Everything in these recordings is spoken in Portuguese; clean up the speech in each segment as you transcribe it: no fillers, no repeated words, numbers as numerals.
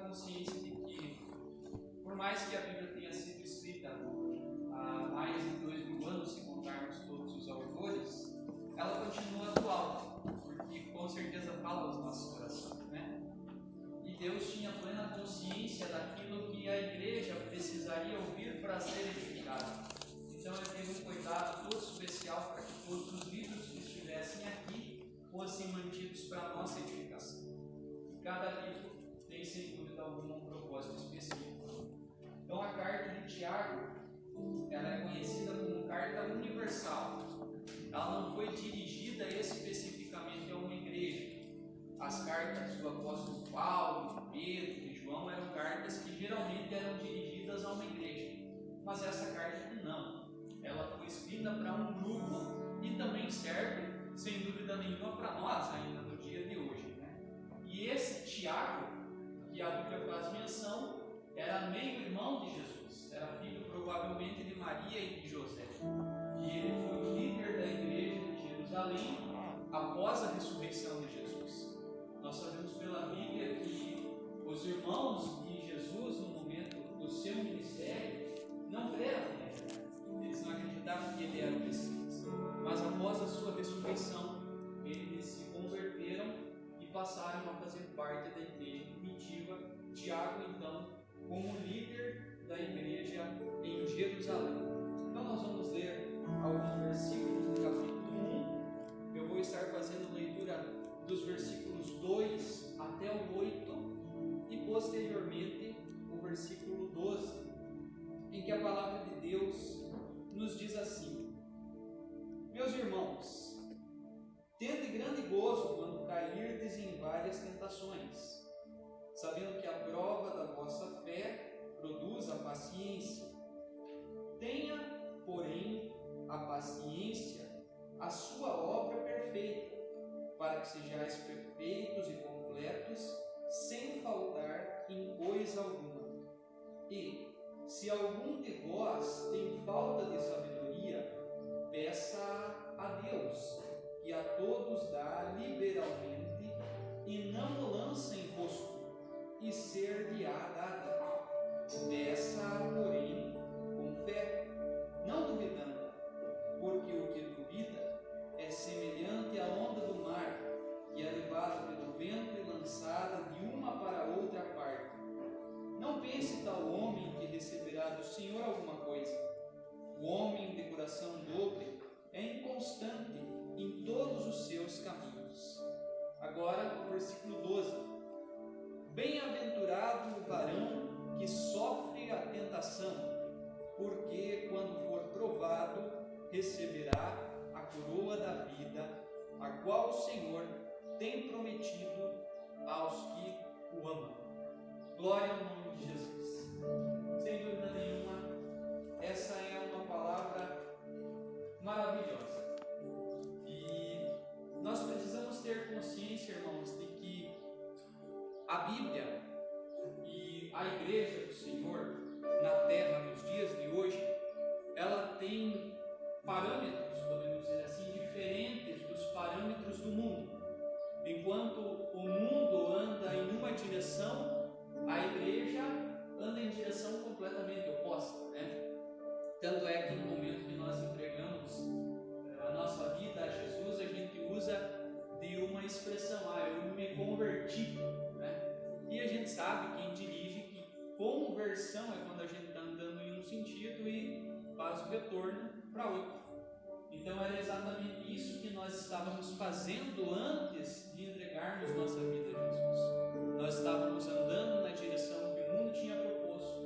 consciência de que, por mais que a Bíblia tenha sido escrita há mais de 2000 anos, se contarmos todos os autores, ela continua atual, porque com certeza fala aos nossos corações, né? E Deus tinha plena consciência daquilo que a igreja precisaria ouvir para ser edificada. Então ele teve um cuidado todo especial para que todos os livros que estivessem aqui fossem mantidos para a nossa edificação. E cada livro tem, sem dúvida alguma, um propósito específico. Então a carta de Tiago, ela é conhecida como carta universal. Ela não foi dirigida especificamente a uma igreja. As cartas do apóstolo Paulo, de Pedro, de João eram cartas que geralmente eram dirigidas a uma igreja. Mas essa carta aqui não. Ela foi escrita para um grupo e também serve, sem dúvida nenhuma, para nós ainda no dia de hoje, né? E esse Tiago, que a Bíblia faz menção, era meio-irmão de Jesus, era filho provavelmente de Maria e de José. E ele foi o líder da igreja de Jerusalém após a ressurreição de Jesus. Nós sabemos pela Bíblia que os irmãos de Jesus, no momento do seu ministério, não creram nele. Eles não acreditavam que ele era o Messias. Mas após a sua ressurreição, eles se converteram e passaram a fazer parte da igreja primitiva. Tiago, então, como líder da igreja em Jerusalém. Então nós vamos ler alguns versículos do capítulo 1. Eu vou estar fazendo leitura dos versículos 2 até o 8 e posteriormente o versículo 12, em que a palavra de Deus nos diz assim: Meus irmãos, tende grande gozo quando cairdes em várias tentações, sabendo que a prova da vossa fé produz a paciência. Tenha, porém, a paciência a sua obra perfeita, para que sejais perfeitos e completos, sem faltar em coisa alguma. E, se algum de vós tem falta de sabedoria, peça a Deus, que a todos dá liberalmente, e não o lança em rosto, e ser-lhe-á dada. Peça, porém, com fé, não duvidando, porque o que duvida é semelhante à onda do mar, que é levada pelo vento e lançada de uma para outra parte. Não pense tal homem que receberá do Senhor alguma coisa. O homem de coração dobre é inconstante em todos os seus caminhos. Agora, o versículo 12. Bem-aventurado o varão que sofre a tentação, porque quando for provado, receberá a coroa da vida, a qual o Senhor tem prometido aos que o amam. Glória ao nome de Jesus. Sem dúvida nenhuma, essa é uma palavra maravilhosa. E nós precisamos ter consciência, irmãos, de que a Bíblia e a Igreja do Senhor na Terra nos dias de hoje, ela tem parâmetros, podemos dizer assim, diferentes dos parâmetros do mundo. Enquanto o mundo anda em uma direção, a igreja anda em direção completamente oposta, né? Tanto é que no momento que nós entregamos a nossa vida a Jesus, a gente usa de uma expressão: eu me converti, né? E a gente sabe, quem dirige, que conversão é quando a gente está andando em um sentido e faz o retorno para outro. Então era exatamente isso que nós estávamos fazendo antes de entregarmos nossa vida a Jesus. Nós estávamos andando na direção que o mundo tinha proposto.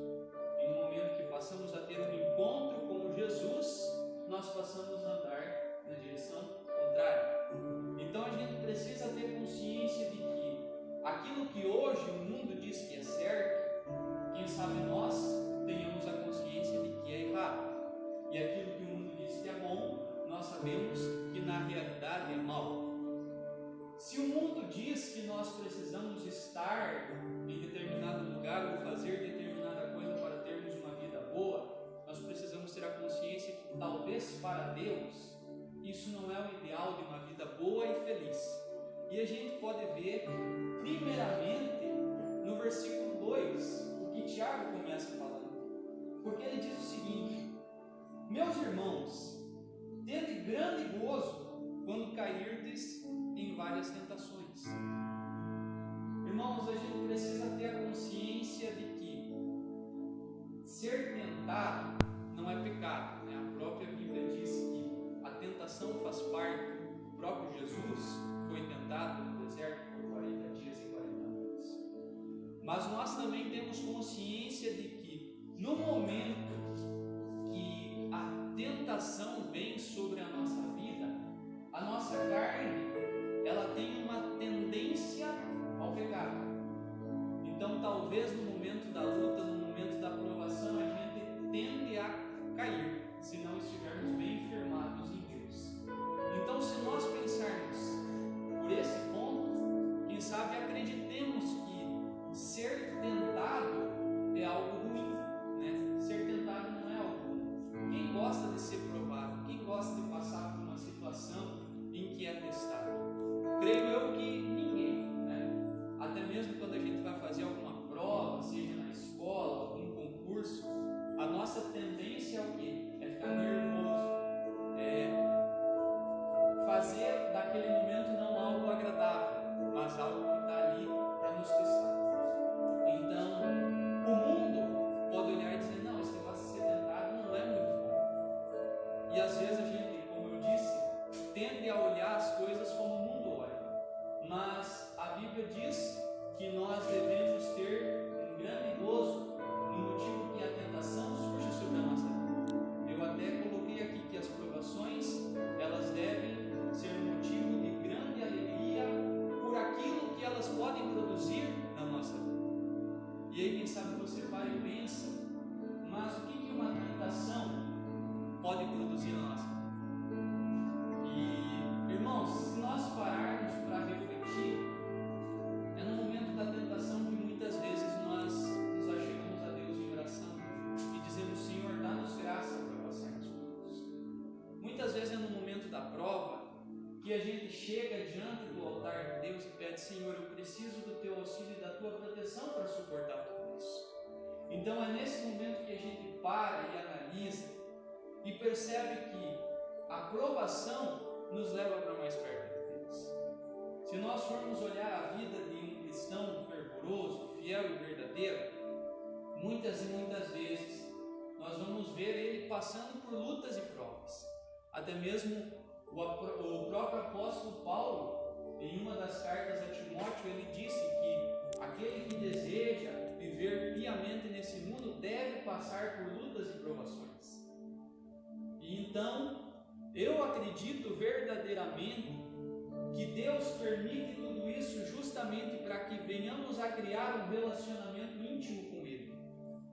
E no momento que passamos a ter um encontro com Jesus, nós passamos a andar na direção contrária. Então a gente precisa ter consciência de que aquilo que hoje o mundo diz que é certo, quem sabe nós tenhamos a consciência de que é errado. E aquilo que o mundo diz que é bom, nós sabemos que na realidade é mal. Se o mundo diz que nós precisamos estar em determinado lugar ou fazer determinada coisa para termos uma vida boa, nós precisamos ter a consciência que talvez para Deus isso não é o ideal de uma vida boa e feliz. E a gente pode ver primeiramente no versículo 2, o que Tiago começa falando. Porque ele diz o seguinte: meus irmãos, tende grande gozo quando cairdes em várias tentações. Irmãos, a gente precisa ter a consciência de que ser tentado não é pecado, né? A própria Bíblia diz que a tentação faz parte. O próprio Jesus foi tentado no deserto por 40 dias e 40 noites. Mas nós também temos consciência de que no momento que a tentação vem sobre a nossa vida, a nossa carne, ela tem uma tendência ao pecado. Então talvez no momento da luta, no momento da provação, a gente tende a cair, se não estivermos bem firmados em Deus. Então, se nós pensarmos por esse ponto, quem sabe acreditemos que ser tentado é algo ruim, né? Ser tentado não é algo ruim. Quem gosta de ser provado, quem gosta de passar por uma situação em que é testado? Creio eu que ninguém, né? Até mesmo quando a gente vai fazer alguma prova, seja na escola, algum concurso, a nossa tendência é o quê? É ficar nervoso, fazer daquele momento não algo agradável, mas algo que está ali para nos testar. Então, o mundo pode olhar e dizer: não, esse negócio de ser tentado não é muito bom. E às vezes a gente, como eu disse, tende a olhar as coisas como o mundo olha. Mas a Bíblia diz que nós devemos ter um grande gozo no motivo que a tentação surge sobre a nossa vida. Eu até coloquei aqui que as provações, elas devem ser um motivo de grande alegria por aquilo que elas podem produzir na nossa vida. E aí, quem sabe você para e pensa: mas o que uma tentação pode produzir na nossa vida? E, irmãos, se nós pararmos para refletir, é no momento da tentação que muitas vezes nós nos achegamos a Deus em oração e dizemos: Senhor, dá-nos graça para passarmos por isso. Muitas vezes é no momento da prova que a gente chega diante do altar de Deus e pede: Senhor, eu preciso do teu auxílio e da tua proteção para suportar tudo isso. Então é nesse momento que a gente para e analisa e percebe que a provação nos leva para mais perto de Deus. Se nós formos olhar a vida de um cristão fervoroso, fiel e verdadeiro, muitas e muitas vezes nós vamos ver ele passando por lutas e provas. Até mesmo o próprio apóstolo Paulo, em uma das cartas a Timóteo, ele disse que aquele que deseja viver piamente nesse mundo deve passar por lutas e provações. E então, eu acredito verdadeiramente que Deus permite tudo isso justamente para que venhamos a criar um relacionamento íntimo com Ele.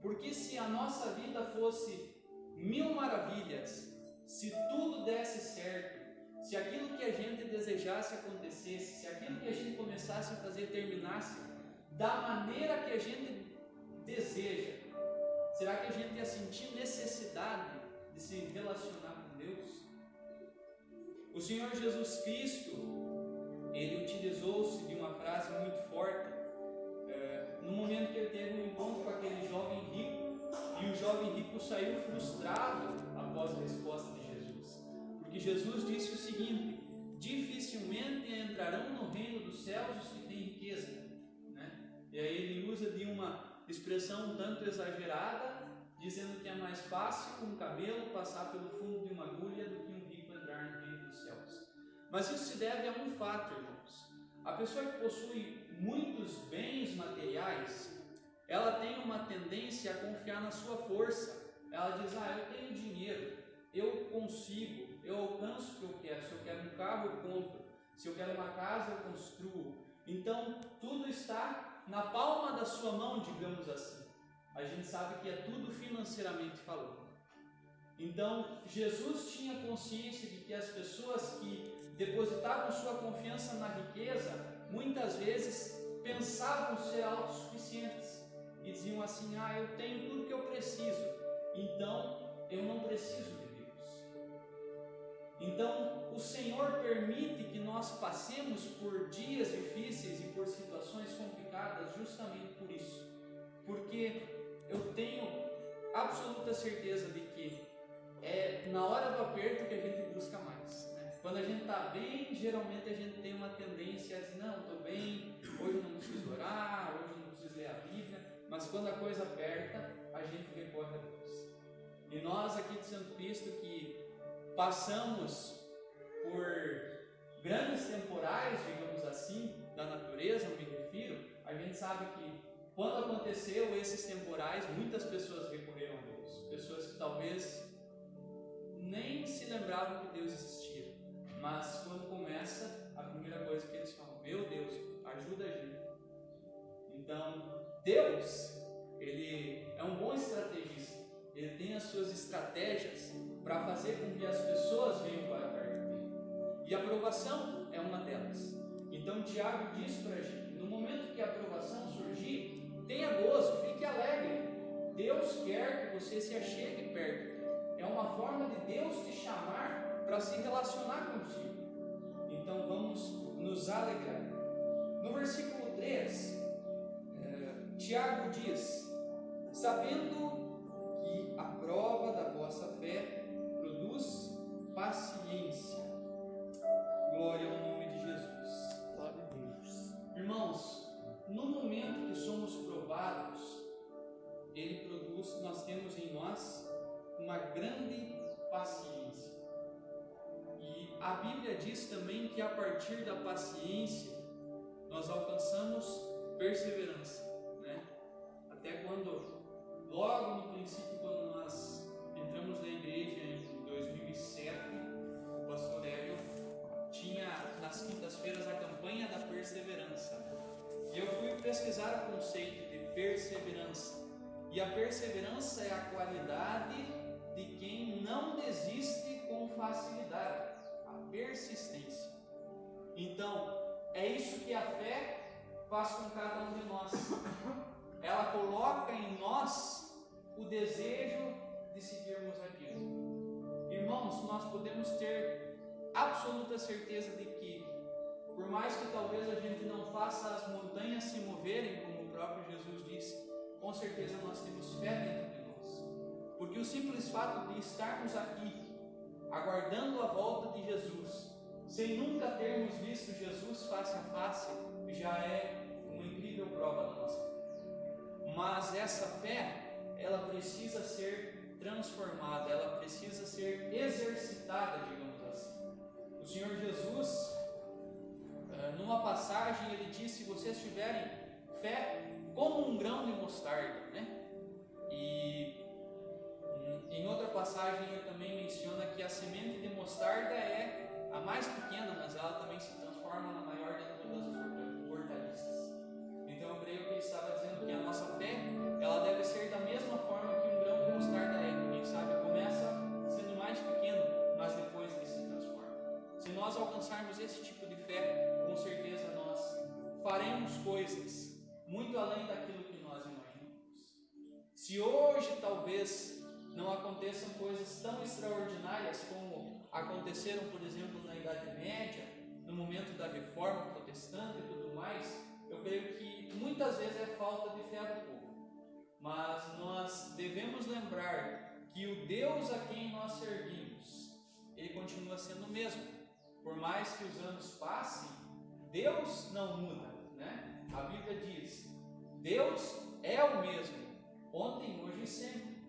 Porque se a nossa vida fosse 1000 maravilhas, se tudo desse certo, se aquilo que a gente desejasse acontecesse, se aquilo que a gente começasse a fazer terminasse da maneira que a gente deseja, será que a gente ia sentir necessidade de se relacionar com Deus? O Senhor Jesus Cristo, ele utilizou-se de uma frase muito forte no momento que ele teve um encontro com aquele jovem rico, e o jovem rico saiu frustrado após a resposta de Jesus, porque Jesus disse o seguinte: dificilmente entrarão no reino dos céus os que têm riqueza, né? E aí ele usa de uma expressão um tanto exagerada, dizendo que é mais fácil um camelo passar pelo fundo de uma agulha do que um rico entrar no reino dos céus. Mas isso se deve a um fato, irmãos. A pessoa que possui muitos bens materiais, ela tem uma tendência a confiar na sua força. Ela diz: eu tenho dinheiro, eu consigo, eu alcanço o que eu quero. Se eu quero um carro, eu compro. Se eu quero uma casa, eu construo. Então, tudo está na palma da sua mão, digamos assim. A gente sabe que é tudo financeiramente falando. Então, Jesus tinha consciência de que as pessoas que depositavam sua confiança na riqueza, muitas vezes pensavam ser autossuficientes e diziam assim: eu tenho tudo que eu preciso, então eu não preciso de Deus. Então, o Senhor permite que nós passemos por dias difíceis e por situações complicadas justamente por isso, absoluta certeza de que é na hora do aperto que a gente busca mais, né? Quando a gente está bem, geralmente a gente tem uma tendência a dizer, não, estou bem, hoje eu não preciso orar, hoje eu não preciso ler a Bíblia, mas quando a coisa aperta, a gente recorre a Deus. E nós aqui de Santo Cristo que passamos por grandes temporais, digamos assim, da natureza, eu me refiro, a gente sabe que quando aconteceu esses temporais, muitas pessoas recorreram a Deus, pessoas que talvez nem se lembravam que Deus existia, mas quando começa, a primeira coisa que eles falam, meu Deus, ajuda a gente. Então, Deus, Ele é um bom estrategista, Ele tem as suas estratégias para fazer com que as pessoas venham para perto dele, e a aprovação é uma delas. Então, Tiago diz para a gente, no momento que a aprovação surgir, tenha gozo, fique alegre, Deus quer que você se achegue perto. É uma forma de Deus te chamar para se relacionar contigo. Então vamos nos alegrar. No versículo 3, Tiago diz, sabendo que a prova da vossa fé produz paciência. Glória ao nome de Jesus. Glória a Deus. Irmãos, no momento que somos provados, Ele produz, nós temos em nós uma grande paciência. E a Bíblia diz também que a partir da paciência nós alcançamos perseverança, né? Até quando, logo no princípio, quando nós entramos na igreja em 2007, o pastor Hélio tinha nas quintas-feiras a campanha da perseverança. E eu fui pesquisar o conceito de perseverança. E a perseverança é a qualidade de quem não desiste com facilidade, a persistência. Então, é isso que a fé faz com cada um de nós. Ela coloca em nós o desejo de seguirmos adiante. Irmãos, nós podemos ter absoluta certeza de que, por mais que talvez a gente não faça as montanhas se moverem, como o próprio Jesus disse, com certeza nós temos fé dentro de nós. Porque o simples fato de estarmos aqui, aguardando a volta de Jesus, sem nunca termos visto Jesus face a face, já é uma incrível prova da nossa fé. Mas essa fé, ela precisa ser transformada, ela precisa ser exercitada, digamos assim. O Senhor Jesus, numa passagem, ele disse, se vocês tiverem fé como um grão de mostarda, né? E em outra passagem ele também menciona que a semente de mostarda é a mais pequena, mas ela também se transforma na maior de todas as hortaliças. Então eu creio que ele estava dizendo que a nossa fé, ela deve ser da mesma forma que um grão de mostarda é. Quem sabe começa sendo mais pequeno, mas depois ele se transforma. Se nós alcançarmos esse tipo de fé, com certeza nós faremos coisas muito além daquilo que nós imaginamos. Se hoje talvez não aconteçam coisas tão extraordinárias como aconteceram, por exemplo, na Idade Média, no momento da Reforma Protestante e tudo mais, eu creio que muitas vezes é falta de fé do povo. Mas nós devemos lembrar que o Deus a quem nós servimos, Ele continua sendo o mesmo. Por mais que os anos passem, Deus não muda, né? A Bíblia diz, Deus é o mesmo, ontem, hoje e sempre.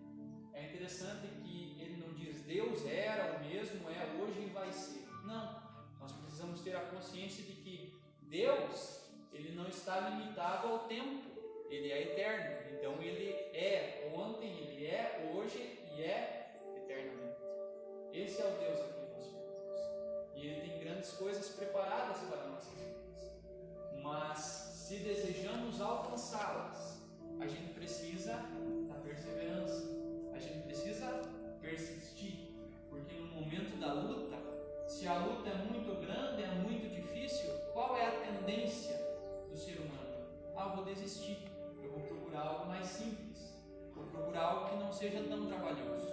É interessante que ele não diz Deus era o mesmo, é hoje e vai ser. Não, nós precisamos ter a consciência de que Deus, ele não está limitado ao tempo, ele é eterno. Então ele é ontem, ele é hoje e é eternamente. Esse é o Deus a quem nós servimos. E ele tem grandes coisas preparadas para nossas vidas. Mas se desejamos alcançá-las, a gente precisa da perseverança, a gente precisa persistir, porque no momento da luta, se a luta é muito grande, é muito difícil, qual é a tendência do ser humano? Eu vou desistir, eu vou procurar algo mais simples, vou procurar algo que não seja tão trabalhoso.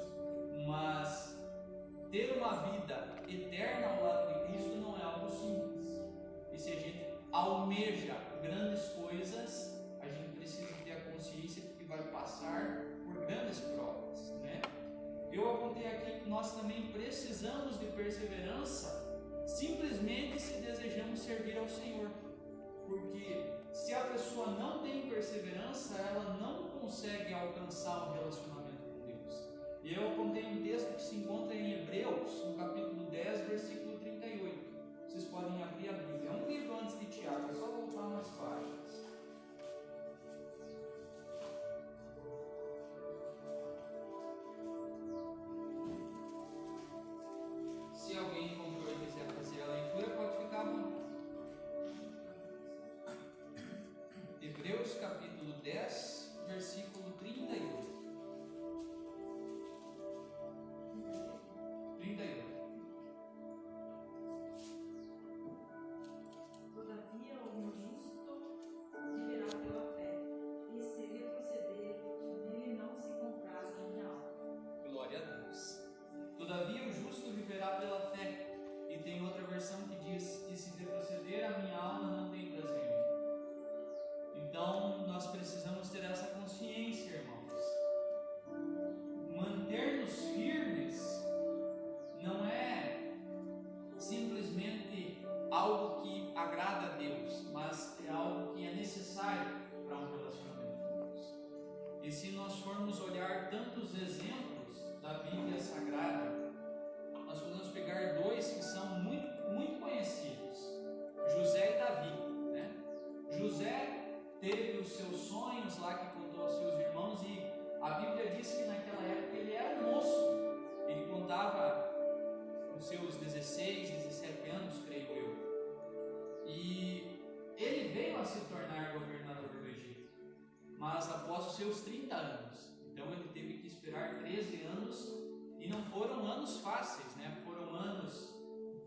Mas ter uma vida eterna ao lado de Cristo não é algo simples. E se a gente almeja grandes coisas, a gente precisa ter a consciência de que vai passar por grandes provas, né? Eu apontei aqui que nós também precisamos de perseverança simplesmente se desejamos servir ao Senhor, porque se a pessoa não tem perseverança, ela não consegue alcançar um relacionamento com Deus. E eu apontei um texto que se encontra em Hebreus, no capítulo 10, versículo 38. Vocês podem abrir a Bíblia. É um livro antes de Tiago, é só voltar umas páginas. Se alguém encontrou e quiser fazer a leitura, pode ficar à vontade. Hebreus capítulo 10, versículo 38. 38. Todavia, o justo viverá pela fé, e se retroceder, nele não se compraz a minha alma. Glória a Deus. Todavia o justo viverá pela fé. E tem outra versão que diz: e se retroceder, a minha alma não tem prazer nele. Então nós precisamos ter essa consciência, irmãos. Manter-nos firmes não é simplesmente algo que agrada a Deus, mas é algo que é necessário para um relacionamento com Deus. E se nós formos olhar tantos exemplos da Bíblia Sagrada, nós podemos pegar dois que são muito conhecidos: José e Davi, né? José teve os seus sonhos lá que contou aos seus irmãos, e a Bíblia diz que naquela época ele era um moço. Ele contava com seus 16, 17 anos, creio eu. E ele veio a se tornar governador do Egito, mas após os seus 30 anos. Então ele teve que esperar 13 anos, e não foram anos fáceis, né? Foram anos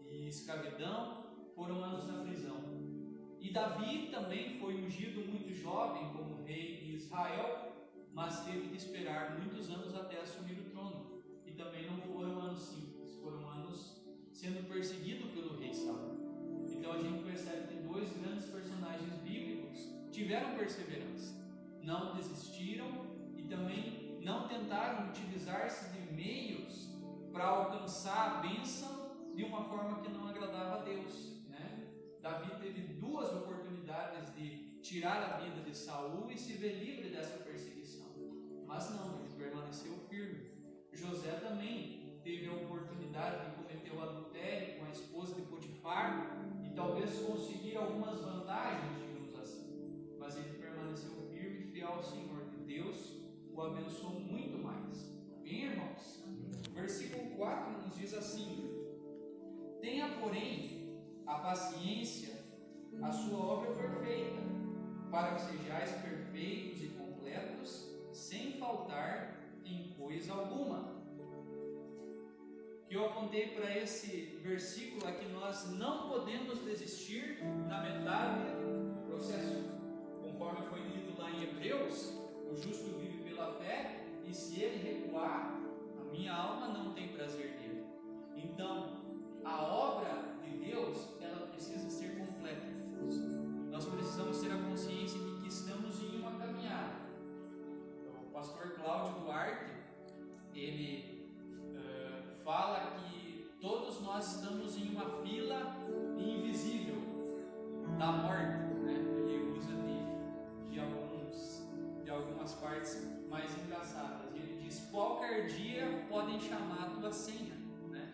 de escravidão, foram anos na prisão. E Davi também foi ungido muito jovem como rei de Israel, mas teve de esperar muitos anos até assumir o trono. E também não foram anos simples, foram anos sendo perseguido pelo rei Saul. Então a gente percebe que dois grandes personagens bíblicos tiveram perseverança, não desistiram e também não tentaram utilizar-se de meios para alcançar a bênção de uma forma que não agradava a Deus, né? Davi teve duas oportunidades de tirar a vida de Saul e se ver livre dessa perseguição, mas não, ele permaneceu firme. José também teve a oportunidade de cometer o adultério com a esposa de Potifar e talvez conseguir algumas vantagens, digamos assim, mas ele permaneceu firme e fiel ao Senhor, e Deus o abençoou muito mais. Bem, irmãos? Versículo 4 nos diz assim: tenha, porém, a paciência, a sua obra perfeita, para que sejais perfeitos e completos, sem faltar em coisa alguma. Que eu apontei para esse versículo é que nós não podemos desistir na metade do processo. Conforme foi lido lá em Hebreus, o justo vive pela fé, e se ele recuar, a minha alma não tem prazer nele. Então, a obra de Deus, ela precisa ser completa. Nós precisamos ter a consciência de que estamos em uma caminhada. O pastor Cláudio Duarte, ele fala que todos nós estamos em uma fila invisível da morte, né? Ele usa de algumas partes mais engraçadas. Ele diz: qualquer dia podem chamar a tua senha, né?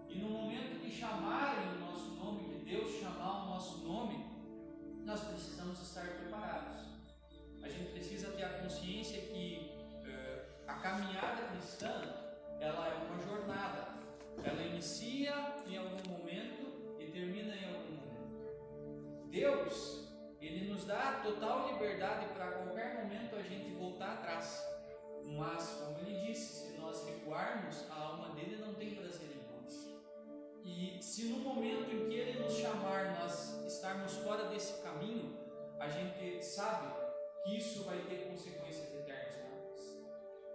E no momento que chamarem o nosso nome, que Deus chamar o nosso nome, nós precisamos estar preparados. A gente precisa ter a consciência que a caminhada cristã, ela é uma jornada. Ela inicia em algum momento e termina em algum momento. Deus, ele nos dá total liberdade para a qualquer momento a gente voltar atrás. Mas, como ele disse, se nós recuarmos, a alma dele não tem prazer em nós. E se no momento em que ele nos chamar, nós estarmos fora desse caminho, a gente sabe que isso vai ter consequências eternas para nós.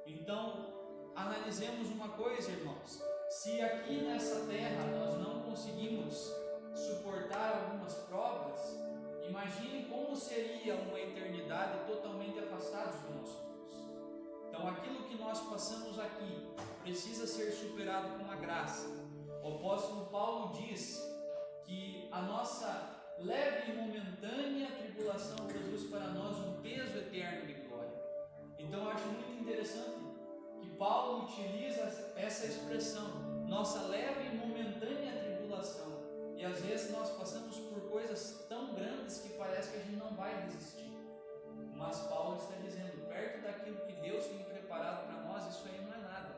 Então, analisemos uma coisa, irmãos: se aqui nessa terra nós não conseguimos suportar algumas provas, Imagine como seria uma eternidade totalmente afastados do nosso Deus. Então, aquilo que nós passamos aqui precisa ser superado com a graça. O apóstolo Paulo diz que a nossa leve e momentânea tribulação produz para nós um peso eterno de glória. Então, eu acho muito interessante que Paulo utiliza essa expressão, nossa leve e momentânea tribulação. E às vezes nós passamos por coisas tão grandes que parece que a gente não vai resistir. Mas Paulo está dizendo, perto daquilo que Deus tem preparado para nós, isso aí não é nada.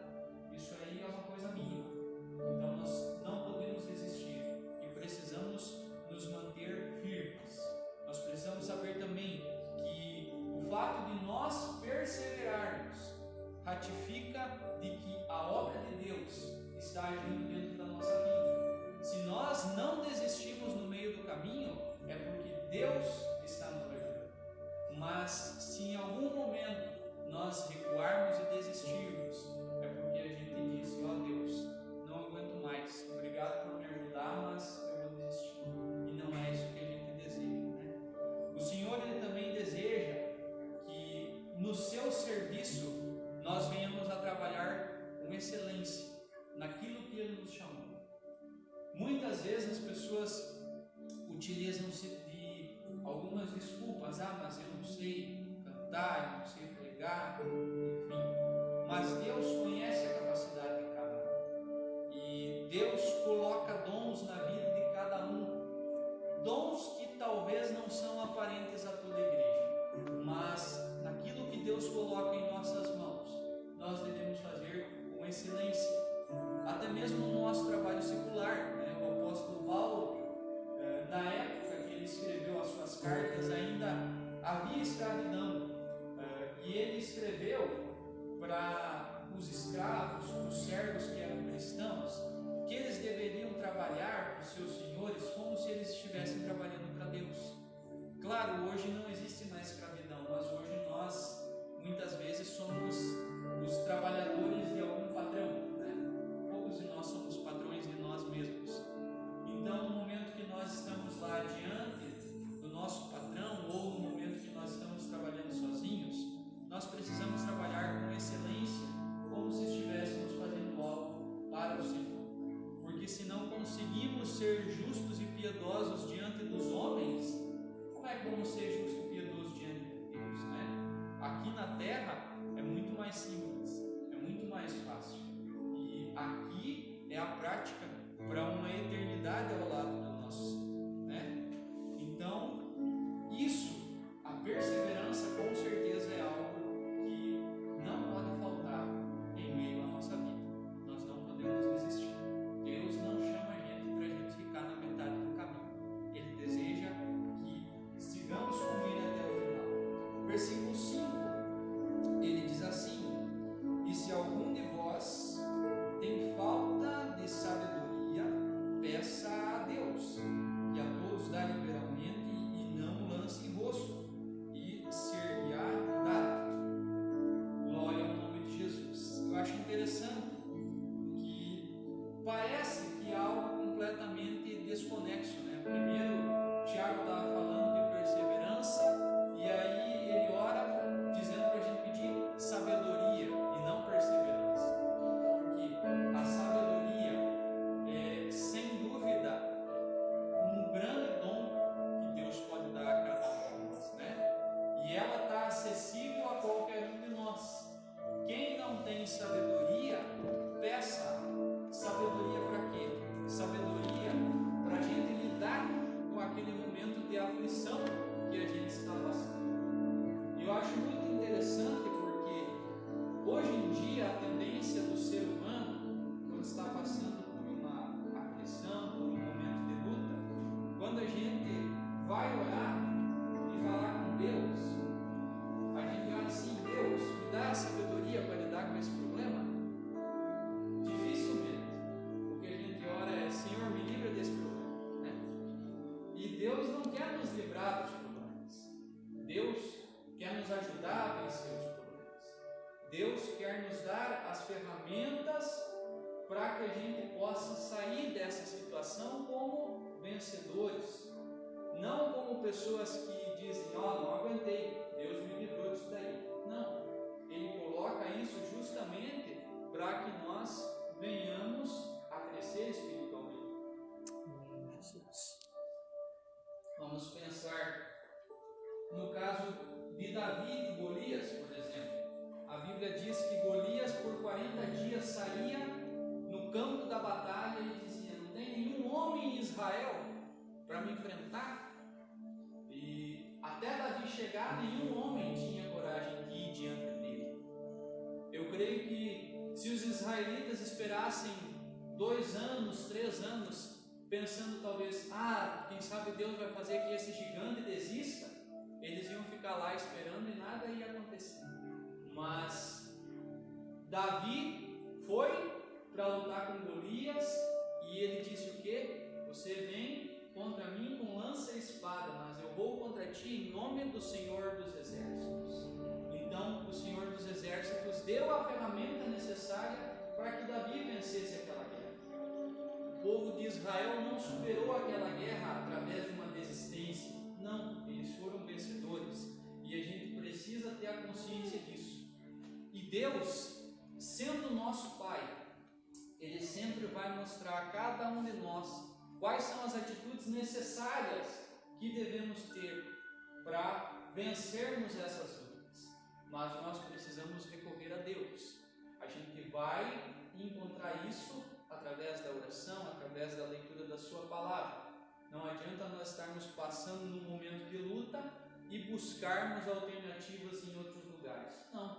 Isso aí é uma coisa mínima. Então nós não podemos resistir e precisamos nos manter firmes. Nós precisamos saber também que o fato de nós perseverarmos ratifica de que a obra de Deus está agindo dentro da nossa vida. Se nós não desistimos no meio do caminho, é porque Deus está nos ajudando. Mas se em algum momento nós recuarmos e desistirmos, é porque a gente disse, ó Deus, não aguento mais, obrigado por me ajudar, mas eu vou desistir. E não é isso que a gente deseja, né? O Senhor, Ele também deseja que no seu serviço nós venhamos a trabalhar com excelência naquilo que Ele nos chamou. Muitas vezes as pessoas utilizam-se de algumas desculpas, mas eu não sei cantar, eu não sei pregar, enfim. Mas Deus conhece a capacidade de cada um. E Deus coloca dons na vida de cada um. Dons que talvez não são aparentes a toda a igreja, mas naquilo que Deus coloca em nossas mãos, nós devemos fazer com excelência. Até mesmo no nosso trabalho secular, né? O apóstolo Paulo, na época que ele escreveu as suas cartas, ainda havia escravidão, e ele escreveu para os escravos, os servos que eram cristãos, que eles deveriam trabalhar para os seus senhores como se eles estivessem trabalhando para Deus. Claro, hoje não existe mais escravidão, mas hoje nós muitas vezes somos os trabalhadores de algum patrão. E nós somos patrões de nós mesmos. Então, no momento que nós estamos lá diante do nosso patrão, ou no momento que nós estamos trabalhando sozinhos, nós precisamos trabalhar com excelência, como se estivéssemos fazendo algo para o Senhor. Porque se não conseguimos ser justos e piedosos diante dos homens, como é que vamos ser justos e piedosos diante de Deus, né? Aqui na terra é muito mais simples, é muito mais fácil. Aqui é a prática para uma eternidade ao lado do nosso, né? Então, isso, a perseverança com certeza é algo que não pode faltar em meio à nossa vida. Nós não podemos desistir. Deus não chama a gente para a gente ficar na metade do caminho. Ele deseja que sigamos com Ele até o final. Versículo 5, ele diz assim: e se algum de vós tem falta de sabedoria, peça a Deus, que a todos dá liberalmente, e não lance em rosto, e ser-lhe-á dado. Glória ao nome de Jesus. Eu acho interessante que parece que é algo completamente desconexo, né? Primeiro, Tiago estava falando de perseverança, e aí ele ora dizendo para a gente pedir sabedoria e não perseverança. A sabedoria é, sem dúvida, um grande dom que Deus pode dar a cada um de nós, né? E ela está acessível a qualquer um de nós. Quem não tem sabedoria, peça. Sabedoria para quê? Sabedoria para a gente lidar com aquele momento de aflição que a gente está passando. E eu acho muito interessante porque hoje em dia a tendência do ser humano, quando está passando por uma aflição, por um momento de luta, quando a gente vai orar e falar com Deus, a gente fala assim: Deus, me dá a sabedoria para lidar com esse problema? Dificilmente. O que a gente ora é: Senhor, me livra desse problema, né? E Deus não quer nos livrar dos problemas. Deus quer nos ajudar a vencer os problemas. Deus quer nos dar as ferramentas para que a gente possa sair dessa situação como vencedores. não como pessoas que dizem, não aguentei, Deus me livrou disso daí. Não, Ele coloca isso justamente para que nós venhamos a crescer espiritualmente. Jesus. Vamos pensar no caso de Davi e de Golias, por exemplo. A Bíblia diz que Golias por 40 dias saía no campo da batalha e dizia, não tem nenhum homem em Israel para me enfrentar. E até Davi chegar, nenhum homem tinha coragem de ir diante dele. Eu creio que se os israelitas esperassem 2 anos, 3 anos, pensando talvez, quem sabe Deus vai fazer que esse gigante desista, eles iam ficar lá esperando e nada ia acontecer. Mas Davi foi para lutar com Golias e ele disse o quê? Você vem contra mim com lança e espada, mas eu vou contra ti em nome do Senhor dos Exércitos. Então o Senhor dos Exércitos deu a ferramenta necessária para que Davi vencesse aquela guerra. O povo de Israel não superou aquela guerra através de uma desistência. Não, eles foram vencedores. E a gente precisa ter a consciência disso. E Deus, sendo nosso Pai, Ele sempre vai mostrar a cada um de nós quais são as atitudes necessárias que devemos ter para vencermos essas lutas. Mas nós precisamos recorrer a Deus. A gente vai encontrar isso através da oração, através da leitura da sua palavra. Não adianta nós estarmos passando num momento de luta e buscarmos alternativas em outros lugares. Não.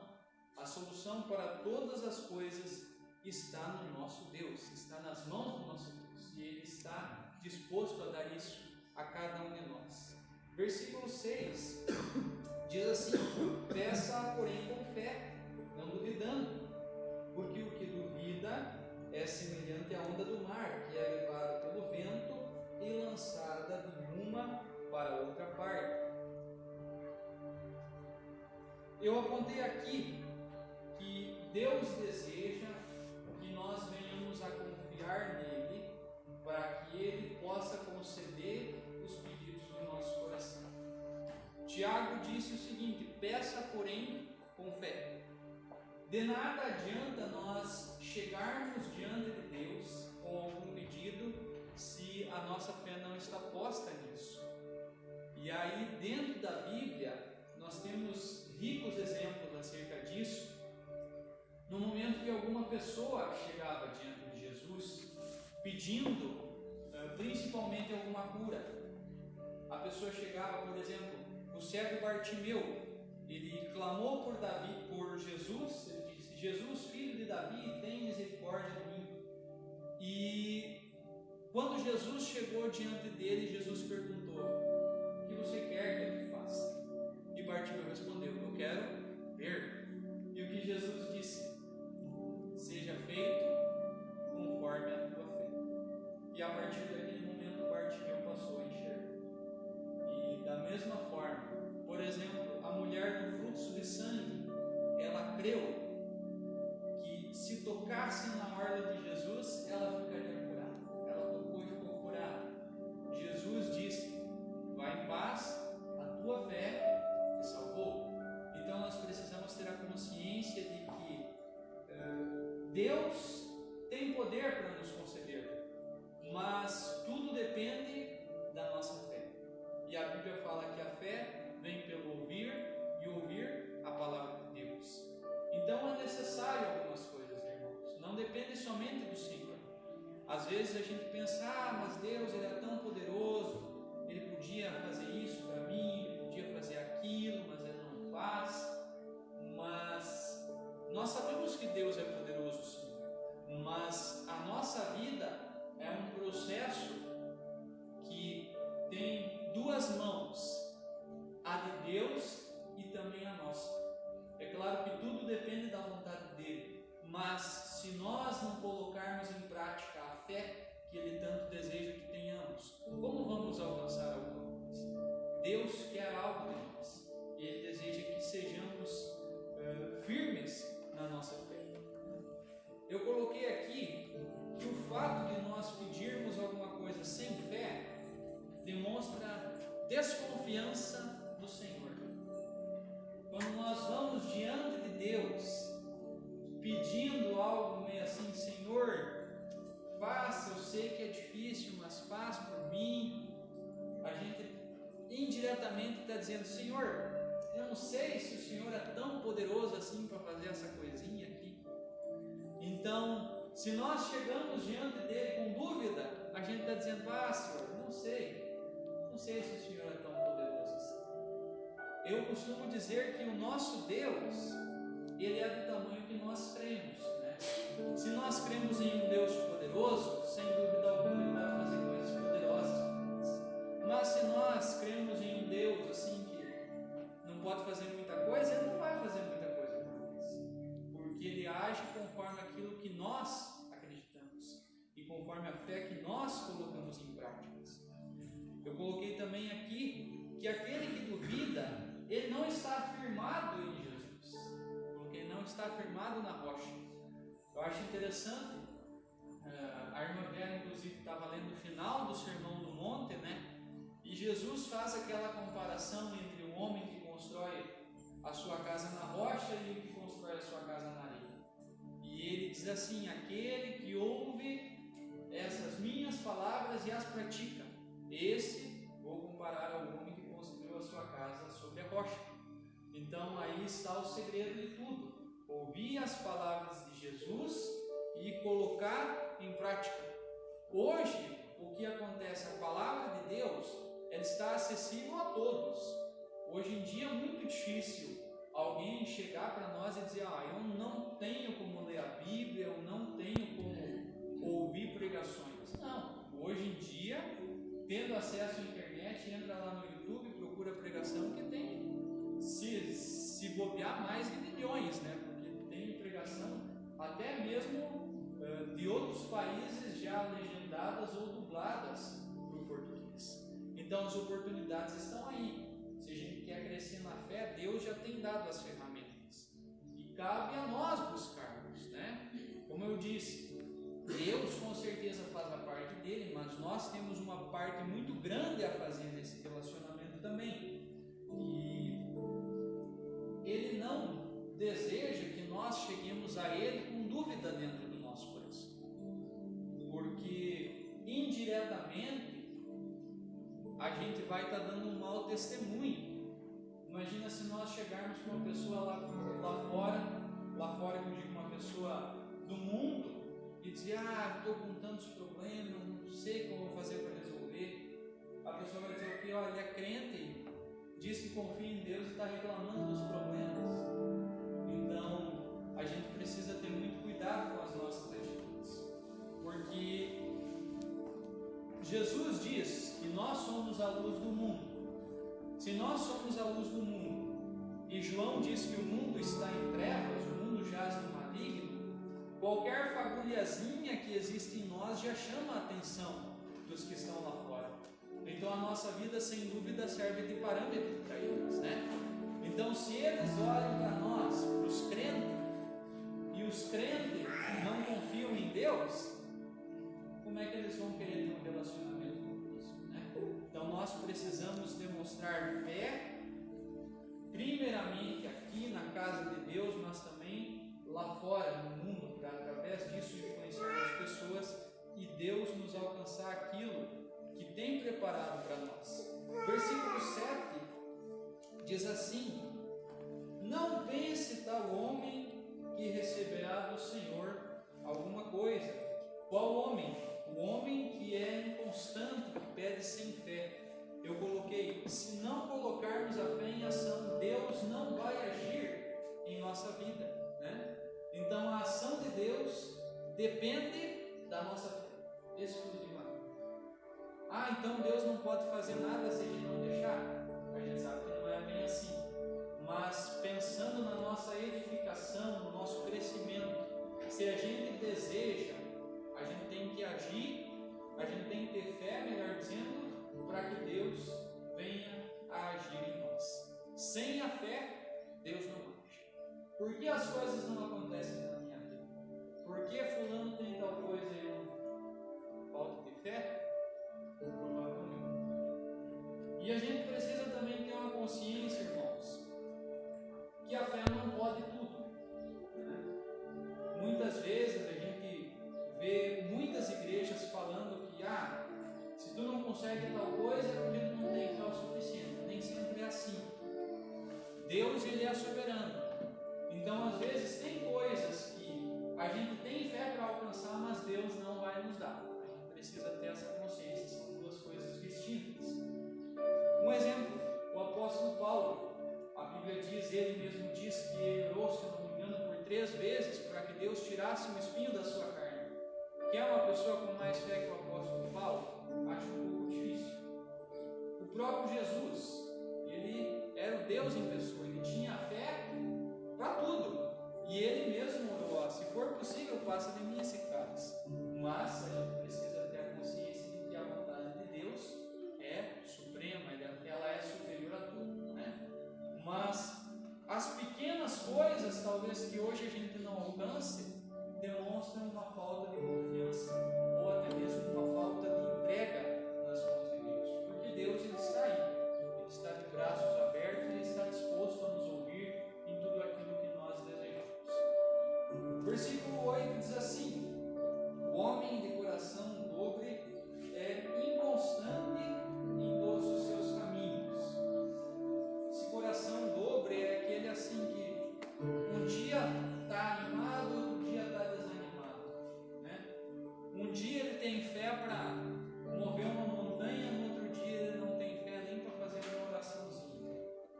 A solução para todas as coisas está no nosso Deus, está nas mãos do nosso Deus. E Ele está disposto a dar isso a cada um de nós. Versículo 6 diz assim: peça, porém, com fé, não duvidando, porque o que duvida é semelhante à onda do mar, que é levada pelo vento e lançada de uma para outra parte. Eu apontei aqui que Deus deseja que nós venhamos a confiar nele para que Ele possa conceder os pedidos do nosso coração. Tiago disse o seguinte: peça, porém, com fé. De nada adianta nós chegarmos diante de Deus com algum pedido se a nossa fé não está posta nisso. E aí, dentro da Bíblia, nós temos ricos exemplos acerca disso. No momento que alguma pessoa chegava diante de Jesus pedindo principalmente alguma cura, a pessoa chegava, por exemplo, o cego Bartimeu, ele clamou por Jesus, ele disse: Jesus, filho de Davi, tem misericórdia de mim. E quando Jesus chegou diante dele, Jesus perguntou: o que você quer que eu te faça? E Bartimeu respondeu: eu quero ver. E o que Jesus disse? Seja feito conforme a tua fé. E a partir daquele momento Bartimeu passou a enxergar. E da mesma forma, por exemplo, a mulher do fluxo de sangue, ela creu que se tocasse na orla de Jesus, ela ficaria curada. Ela tocou e ficou curada. Jesus disse: vai em paz, a tua fé te salvou. Então nós precisamos ter a consciência de que Deus tem poder para nos conceder, mas tudo depende da nossa fé. E a Bíblia fala que a fé vem pelo ouvir e ouvir a palavra de Deus. Então é necessário algumas coisas, irmãos. Não depende somente do Senhor. Às vezes a gente pensa: mas Deus, Ele é tão poderoso, Ele podia fazer isso para mim, Ele podia fazer aquilo, mas Ele não faz. Mas nós sabemos que Deus é poderoso, sim. Mas a nossa vida é um processo que tem duas mãos, a de Deus e também a nossa. É claro que tudo depende da vontade dele, mas se nós não colocarmos em prática a fé que Ele tanto deseja que tenhamos, como vamos alcançar alguma coisa? Deus quer algo de nós e Ele deseja que sejamos firmes na nossa fé. Eu coloquei aqui que o fato de nós pedirmos alguma coisa sem fé demonstra desconfiança do Senhor. Quando nós vamos diante de Deus pedindo algo meio assim, Senhor, faça, eu sei que é difícil, mas faz por mim, a gente indiretamente está dizendo, Senhor, eu não sei se o Senhor é tão poderoso assim para fazer essa coisinha aqui. Então, se nós chegamos diante dele com dúvida, a gente está dizendo, Senhor, não sei se o Senhor é tão poderoso assim. Eu costumo dizer que o nosso Deus, ele é do tamanho que nós cremos, né? Se nós cremos em um Deus poderoso, sem dúvida alguma ele vai fazer coisas poderosas para nós. Mas se nós cremos em um Deus assim que não pode fazer muita coisa, ele não vai fazer muita coisa por nós, porque ele age conforme aquilo que nós acreditamos e conforme a fé que nós colocamos em práticas. Eu coloquei também aqui que aquele que duvida, ele não está afirmado em Jesus, porque ele não está afirmado na rocha. Eu acho interessante, a irmã Vera inclusive estava lendo o final do Sermão do Monte, né? E Jesus faz aquela comparação entre o homem que constrói a sua casa na rocha e o que constrói a sua casa na areia. E ele diz assim, aquele que ouve essas minhas palavras e as pratica, esse vou comparar ao homem que construiu a sua casa sobre a rocha. Então aí está o segredo de tudo, ouvir as palavras de Jesus e colocar em prática. Hoje, o que acontece? A palavra de Deus, ela está acessível a todos. Hoje em dia é muito difícil alguém chegar para nós e dizer, eu não tenho como ler a Bíblia, eu não tenho como ouvir pregações. Não, hoje em dia, tendo acesso à internet, entra lá no YouTube, procura pregação, que tem, se bobear, mais de milhões, né? Porque tem pregação até mesmo de outros países já legendadas ou dubladas para o português. Então as oportunidades estão aí. Se a gente quer crescer na fé, Deus já tem dado as ferramentas e cabe a nós buscarmos, né? Como eu disse, Deus com certeza faz a parte dele, mas nós temos uma parte muito grande a fazer nesse relacionamento também. E Ele não deseja que nós cheguemos a Ele com dúvida dentro do nosso coração, porque indiretamente a gente vai estar dando um mau testemunho. Imagina se nós chegarmos com uma pessoa lá fora que eu digo uma pessoa do mundo, e dizer, estou com tantos problemas, não sei como vou fazer para resolver. A pessoa vai dizer o quê? Ele é crente, diz que confia em Deus e está reclamando dos problemas. Então, a gente precisa ter muito cuidado com as nossas atitudes, porque Jesus diz que nós somos a luz do mundo. Se nós somos a luz do mundo, e João diz que o mundo está em trevas, o mundo jaz no maligno, qualquer fagulhazinha que existe em nós já chama a atenção dos que estão lá fora. Então a nossa vida sem dúvida serve de parâmetro para eles, né? Então se eles olham para nós, para os crentes, e os crentes não confiam em Deus, como é que eles vão querer ter um relacionamento com Cristo, né? Então nós precisamos demonstrar fé, primeiramente aqui na casa de Deus, mas também lá fora no mundo, para através disso influenciar as pessoas e Deus nos alcançar aquilo que tem preparado para nós. Versículo 7 diz assim: não pense tal homem que receberá do Senhor alguma coisa. Qual homem? O homem que é inconstante, que pede sem fé. Eu coloquei, se não colocarmos a fé em ação, Deus não vai agir em nossa vida, né? Então a ação de Deus depende da nossa fé, exclusivamente. Então Deus não pode fazer nada se a gente não deixar? A gente sabe que não é bem assim. Mas pensando na nossa edificação, no nosso crescimento, se a gente deseja, a gente tem que agir, a gente tem que ter fé, melhor dizendo, para que Deus venha a agir em nós. Sem a fé, Deus não age. Por que as coisas não acontecem na minha vida? Por que fulano tem tal coisa e eu não? Falta de fé? Provavelmente. E E a gente precisa também ter uma consciência, irmãos, que a fé não pode tudo, né? Muitas vezes a gente vê muitas igrejas falando que se tu não consegue tal coisa é porque tu não tem fé o suficiente. Nem sempre é assim. Deus, Ele é soberano. Então, às vezes, tem coisas que a gente tem fé para alcançar, mas Deus não vai nos dar. A gente precisa ter essa consciência. São duas coisas distintas. Um exemplo, o apóstolo Paulo. A Bíblia diz, ele mesmo diz que ele orou, se eu não me engano, por 3 vezes para que Deus tirasse um espinho da sua carne. Quem é uma pessoa com mais fé que o apóstolo Paulo? Acho um pouco difícil. O próprio Jesus, ele era o Deus em pessoa, ele tinha fé para tudo. E ele mesmo orou, se for possível, passa de mim esse cálice. Mas a gente precisa ter a consciência de que a vontade de Deus é suprema, ela é superior a tudo, né? Mas as pequenas coisas, talvez que hoje a gente não alcance, demonstram uma falta de confiança ou até mesmo uma falta de entrega nas mãos de Deus, porque Deus, Ele está aí, Ele está de braços abertos, Ele está disposto a nos ouvir em tudo aquilo que nós desejamos. Versículo 8 diz assim: o homem de coração dobre é inconstante em todos os seus caminhos. Esse coração dobre é aquele assim que um dia está animado, outro dia está desanimado, né? Um dia ele tem fé para mover uma montanha, no outro dia ele não tem fé nem para fazer uma oraçãozinha.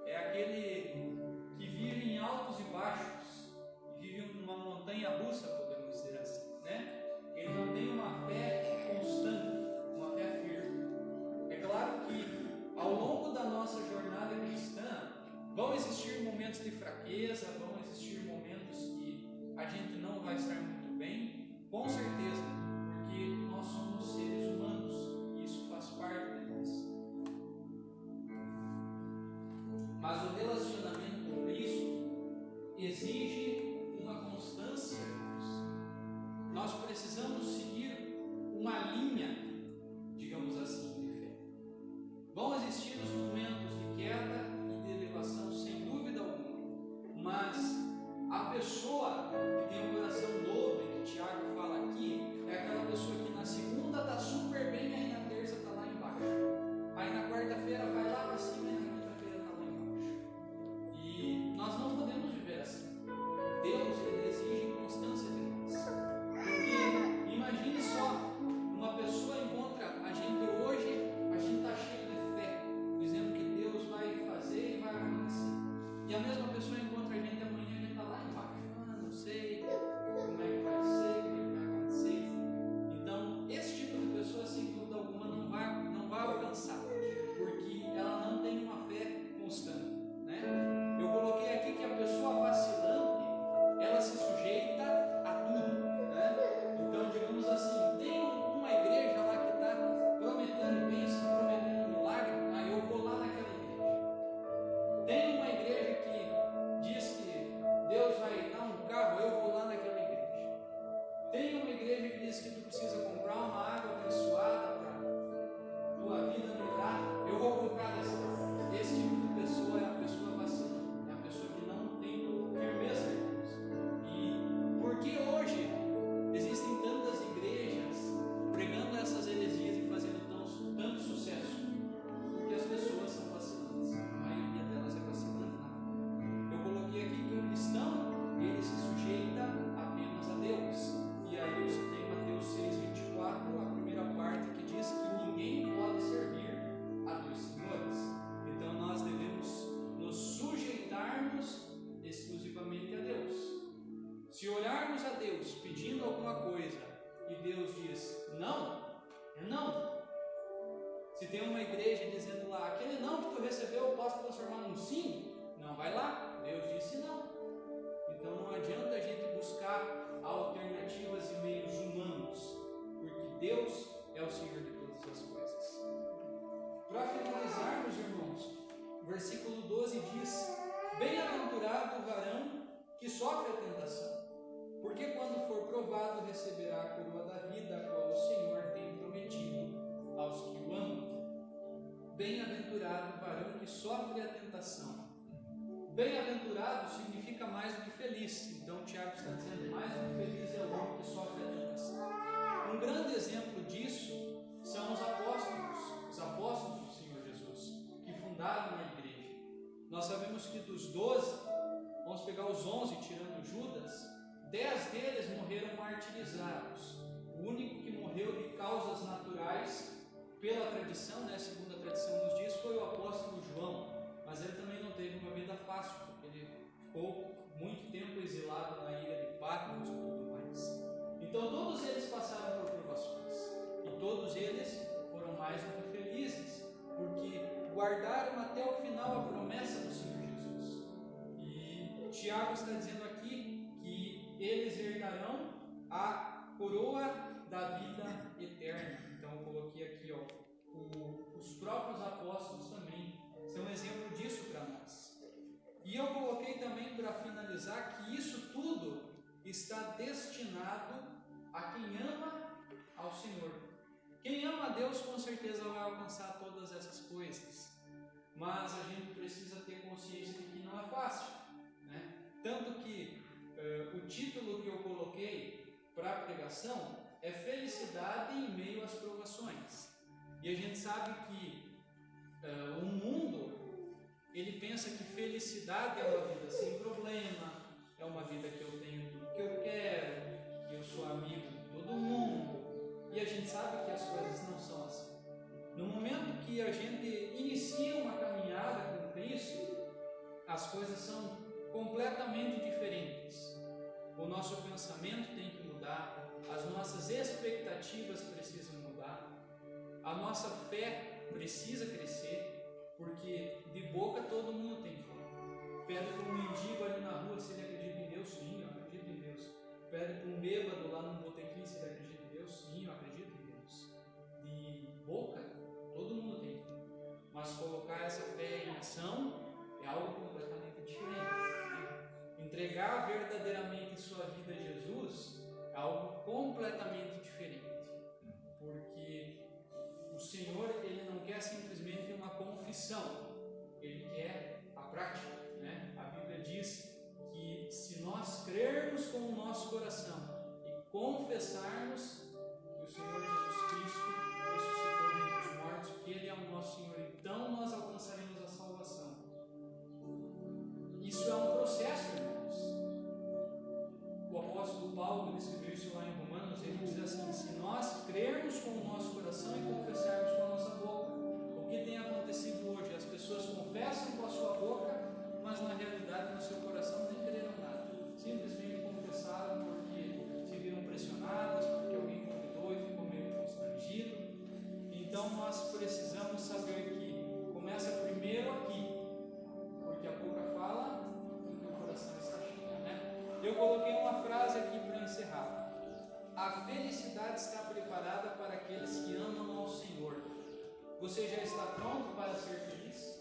É aquele que vive em altos e baixos, vive numa montanha russa, podemos dizer assim, né? Ele não tem uma fé constante, uma fé firme. É claro que ao longo da nossa jornada cristã vão existir momentos de fraqueza, vão existir momentos que a gente não vai estar muito bem, com certeza, porque nós somos seres humanos e isso faz parte de nós. Mas o relacionamento com Cristo exige uma constância, irmãos. Nós precisamos seguir uma linha, digamos assim, de fé. Vão existir os momentos de queda e de elevação, sem dúvida alguma, mas a pessoa que tem um coração dobre, que Tiago fala aqui, é aquela pessoa que na segunda está super bem, aí na terça está lá embaixo. Aí na quarta-feira vai lá para cima e na quinta-feira está lá embaixo. E nós não podemos viver assim. Deus, Ele exige constância de nós. Porque imagine só, uma pessoa encontra a gente hoje, a gente está cheio de fé, dizendo que Deus vai fazer e vai acontecer. E a mesma pessoa encontra a gente amanhã e a gente está lá embaixo. Não sei como é que vai ser, como é que vai acontecer. Então, esse tipo de pessoa, sem dúvida alguma, não vai alcançar, porque ela não tem uma fé constante, né? Eu coloquei aqui que a pessoa vacilante, ela se sujeita a tudo, né? Então, digamos assim, tem uma igreja lá que está prometendo bênção, prometendo milagre, aí eu vou lá naquela igreja. Tem uma igreja que diz que Deus vai dar um carro, eu vou lá naquela igreja. Tem uma igreja que diz que tu precisa comprar uma água abençoada para tua vida melhorar, eu vou comprar dessa água. Esse tipo de pessoa é a pessoa vacilante, é a pessoa que não tem firmeza, irmãos. E porque hoje existem tantas igrejas pregando essas heresias e fazendo tanto sucesso? Porque as pessoas são vacilantes, a maioria delas é vacilante na fé. Eu coloquei aqui que o cristão, ele se sujeita apenas a Deus. E aí você tem Mateus 6,24, a primeira parte, que diz que ninguém pode servir a 2 senhores. Então nós devemos nos sujeitarmos exclusivamente a Deus. Se olharmos a Deus pedindo alguma coisa e Deus diz não, é não. Se tem uma igreja dizendo lá, aquele não que tu recebeu eu posso transformar num sim, não vai lá, Deus disse não. Então não adianta a gente buscar alternativas e meios humanos, porque Deus é o Senhor de todas as coisas. Para finalizarmos, irmãos, o versículo 12 diz: bem-aventurado o varão que sofre a tentação, porque quando for provado receberá a coroa da vida, a qual o Senhor tem prometido aos que o amam. Bem-aventurado Bem-aventurado o varão que sofre a tentação. Bem-aventurado significa mais do que feliz. Então Tiago está dizendo, mais do que feliz é o homem que sofre a tentação. Um grande exemplo disso são os apóstolos do Senhor Jesus, que fundaram a igreja. Nós sabemos que dos 12, vamos pegar os 11 tirando Judas, 10 deles morreram martirizados. O único que morreu de causas naturais, pela tradição, segundo a tradição nos diz, foi o apóstolo João. Mas ele também não teve uma vida fácil, porque ele ficou muito tempo exilado na ilha de Patmos e tudo mais. Então todos eles passaram por provações, e todos eles foram mais do que felizes, porque guardaram até o final a promessa do Senhor Jesus. E Tiago está dizendo aqui que eles herdarão a coroa da vida eterna. Então eu coloquei aqui, os próprios apóstolos também são exemplo disso para nós. E eu coloquei também, para finalizar, que isso tudo está destinado a quem ama ao Senhor. Quem ama a Deus com certeza vai alcançar todas essas coisas, mas a gente precisa ter consciência de que não é fácil, né? Tanto que o título que eu coloquei para a pregação é Felicidade em meio às provações. E a gente sabe que o mundo, ele pensa que felicidade é uma vida sem problema, é uma vida que eu tenho tudo que eu quero, que eu sou amigo de todo mundo. E a gente sabe que as coisas não são assim. No momento que a gente inicia uma caminhada com Cristo, as coisas são completamente diferentes. O nosso pensamento tem que mudar, as nossas expectativas precisam mudar, a nossa fé precisa crescer, porque de boca todo mundo tem fé. Pede para um mendigo ali na rua se ele acredita em Deus, sim, eu acredito em Deus. Pede para um bêbado lá no botequim se ele acredita em Deus, sim, eu acredito em Deus. De boca todo mundo tem fé, mas colocar essa fé em ação é algo completamente diferente, né? Entregar verdadeiramente sua vida a Jesus é algo completamente diferente, porque o Senhor, ele não quer simplesmente uma confissão, ele quer a prática, né? A Bíblia diz que se nós crermos com o nosso coração e confessarmos que o Senhor Jesus Cristo ressuscitou dentre os mortos, que ele é o nosso Senhor, então nós alcançaremos a salvação. Isso é um processo, irmãos. O apóstolo Paulo escreveu isso lá em Romanos, ele diz assim: se nós crermos com o nosso coração e confessarmos com a nossa boca. O que tem acontecido hoje? As pessoas confessam com a sua boca, mas na realidade no seu coração nem creram nada. Simplesmente confessaram porque se viram pressionadas, porque alguém convidou e ficou meio constrangido. Então nós precisamos saber que começa primeiro aqui, porque a boca fala e o coração está cheio, né? Eu coloquei uma frase aqui para encerrar. A felicidade está preparada para aqueles que amam ao Senhor. Você já está pronto para ser feliz?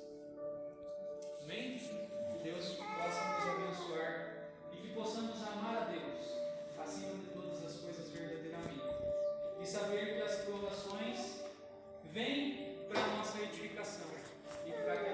Amém? Que Deus possa nos abençoar e que possamos amar a Deus acima de todas as coisas verdadeiramente. E saber que as provações vêm para a nossa edificação e para que